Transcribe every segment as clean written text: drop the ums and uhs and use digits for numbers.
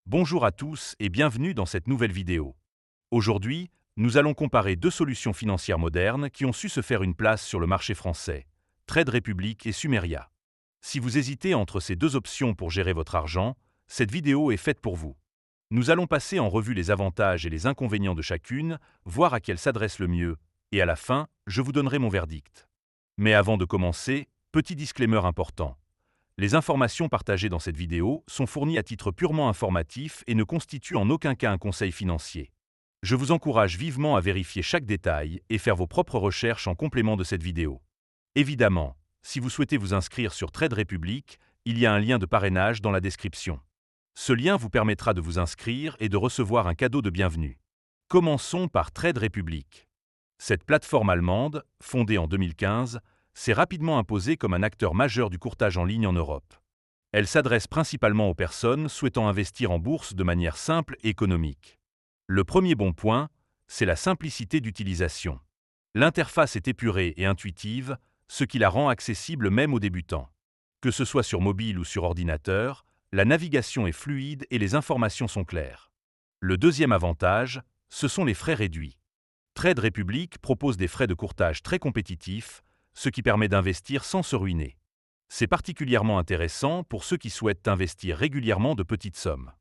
Bonjour à tous et bienvenue dans cette nouvelle vidéo. Aujourd'hui, nous allons comparer deux solutions financières modernes qui ont su se faire une place sur le marché français, Trade Republic et Sumeria. Si vous hésitez entre ces deux options pour gérer votre argent, cette vidéo est faite pour vous. Nous allons passer en revue les avantages et les inconvénients de chacune, voir à quelle s'adresse le mieux, et à la fin, je vous donnerai mon verdict. Mais avant de commencer, petit disclaimer important. Les informations partagées dans cette vidéo sont fournies à titre purement informatif et ne constituent en aucun cas un conseil financier. Je vous encourage vivement à vérifier chaque détail et faire vos propres recherches en complément de cette vidéo. Évidemment, si vous souhaitez vous inscrire sur Trade Republic, il y a un lien de parrainage dans la description. Ce lien vous permettra de vous inscrire et de recevoir un cadeau de bienvenue. Commençons par Trade Republic. Cette plateforme allemande, fondée en 2015, s'est rapidement imposée comme un acteur majeur du courtage en ligne en Europe. Elle s'adresse principalement aux personnes souhaitant investir en bourse de manière simple et économique. Le premier bon point, c'est la simplicité d'utilisation. L'interface est épurée et intuitive, ce qui la rend accessible même aux débutants. Que ce soit sur mobile ou sur ordinateur, la navigation est fluide et les informations sont claires. Le deuxième avantage, ce sont les frais réduits. Trade Republic propose des frais de courtage très compétitifs, ce qui permet d'investir sans se ruiner. C'est particulièrement intéressant pour ceux qui souhaitent investir régulièrement de petites sommes.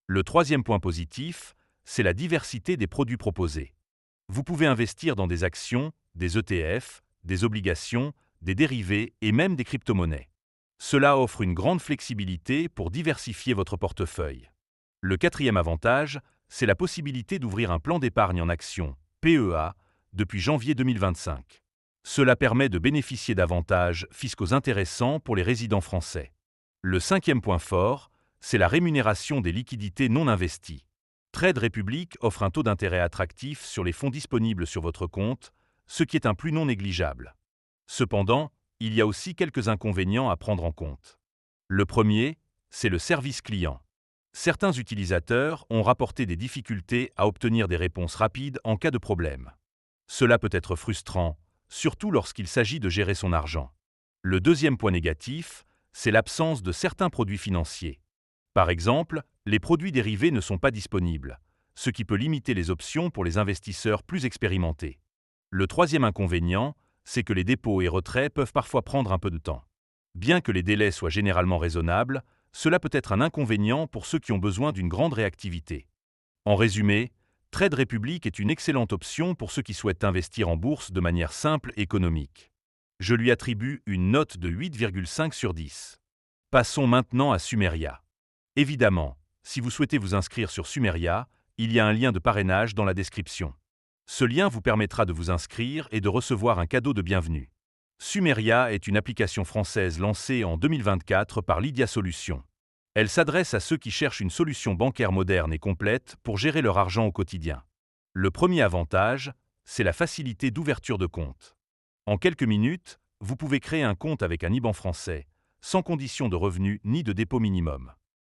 Le troisième point positif, c'est la diversité des produits proposés. Vous pouvez investir dans des actions, des ETF, des obligations, des dérivés et même des crypto-monnaies. Cela offre une grande flexibilité pour diversifier votre portefeuille. Le quatrième avantage, c'est la possibilité d'ouvrir un plan d'épargne en actions, PEA, depuis janvier 2025. Cela permet de bénéficier d'avantages fiscaux intéressants pour les résidents français. Le cinquième point fort, c'est la rémunération des liquidités non investies. Trade Republic offre un taux d'intérêt attractif sur les fonds disponibles sur votre compte, ce qui est un plus non négligeable. Cependant, il y a aussi quelques inconvénients à prendre en compte. Le premier, c'est le service client. Certains utilisateurs ont rapporté des difficultés à obtenir des réponses rapides en cas de problème. Cela peut être frustrant, surtout lorsqu'il s'agit de gérer son argent. Le deuxième point négatif, c'est l'absence de certains produits financiers. Par exemple, les produits dérivés ne sont pas disponibles, ce qui peut limiter les options pour les investisseurs plus expérimentés. Le troisième inconvénient, c'est que les dépôts et retraits peuvent parfois prendre un peu de temps. Bien que les délais soient généralement raisonnables, cela peut être un inconvénient pour ceux qui ont besoin d'une grande réactivité. En résumé, Trade Republic est une excellente option pour ceux qui souhaitent investir en bourse de manière simple et économique. Je lui attribue une note de 8,5 sur 10. Passons maintenant à Sumeria. Évidemment, si vous souhaitez vous inscrire sur Sumeria, il y a un lien de parrainage dans la description. Ce lien vous permettra de vous inscrire et de recevoir un cadeau de bienvenue. Sumeria est une application française lancée en 2024 par Lydia Solutions. Elle s'adresse à ceux qui cherchent une solution bancaire moderne et complète pour gérer leur argent au quotidien. Le premier avantage, c'est la facilité d'ouverture de compte. En quelques minutes, vous pouvez créer un compte avec un IBAN français, sans condition de revenu ni de dépôt minimum.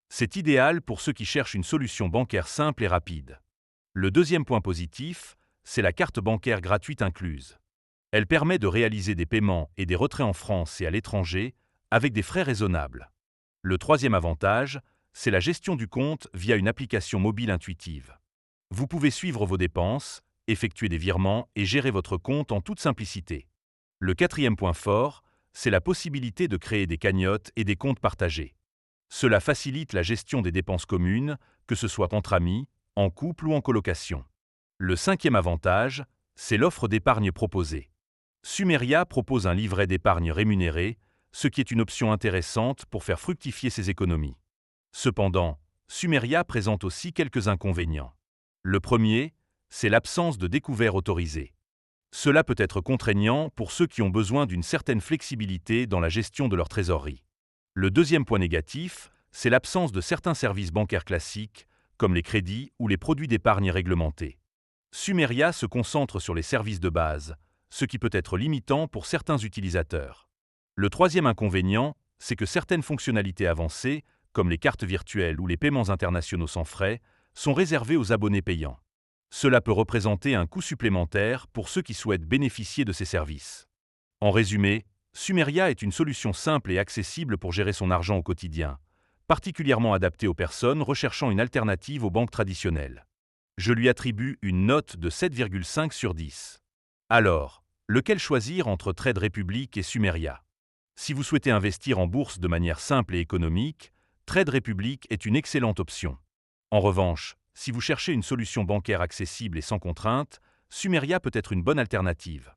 C'est idéal pour ceux qui cherchent une solution bancaire simple et rapide. Le deuxième point positif, c'est la carte bancaire gratuite incluse. Elle permet de réaliser des paiements et des retraits en France et à l'étranger avec des frais raisonnables. Le troisième avantage, c'est la gestion du compte via une application mobile intuitive. Vous pouvez suivre vos dépenses, effectuer des virements et gérer votre compte en toute simplicité. Le quatrième point fort, c'est la possibilité de créer des cagnottes et des comptes partagés. Cela facilite la gestion des dépenses communes, que ce soit entre amis, en couple ou en colocation. Le cinquième avantage, c'est l'offre d'épargne proposée. Sumeria propose un livret d'épargne rémunéré, ce qui est une option intéressante pour faire fructifier ses économies. Cependant, Sumeria présente aussi quelques inconvénients. Le premier, c'est l'absence de découvert autorisé. Cela peut être contraignant pour ceux qui ont besoin d'une certaine flexibilité dans la gestion de leur trésorerie. Le deuxième point négatif, c'est l'absence de certains services bancaires classiques, comme les crédits ou les produits d'épargne réglementés. Sumeria se concentre sur les services de base, ce qui peut être limitant pour certains utilisateurs. Le troisième inconvénient, c'est que certaines fonctionnalités avancées, comme les cartes virtuelles ou les paiements internationaux sans frais, sont réservées aux abonnés payants. Cela peut représenter un coût supplémentaire pour ceux qui souhaitent bénéficier de ces services. En résumé, Sumeria est une solution simple et accessible pour gérer son argent au quotidien, particulièrement adapté aux personnes recherchant une alternative aux banques traditionnelles. Je lui attribue une note de 7,5 sur 10. Alors, lequel choisir entre Trade Republic et Sumeria? Si vous souhaitez investir en bourse de manière simple et économique, Trade Republic est une excellente option. En revanche, si vous cherchez une solution bancaire accessible et sans contrainte, Sumeria peut être une bonne alternative.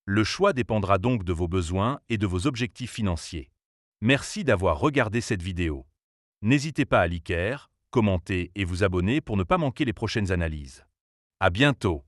Le choix dépendra donc de vos besoins et de vos objectifs financiers. Merci d'avoir regardé cette vidéo. N'hésitez pas à liker, commenter et vous abonner pour ne pas manquer les prochaines analyses. À bientôt!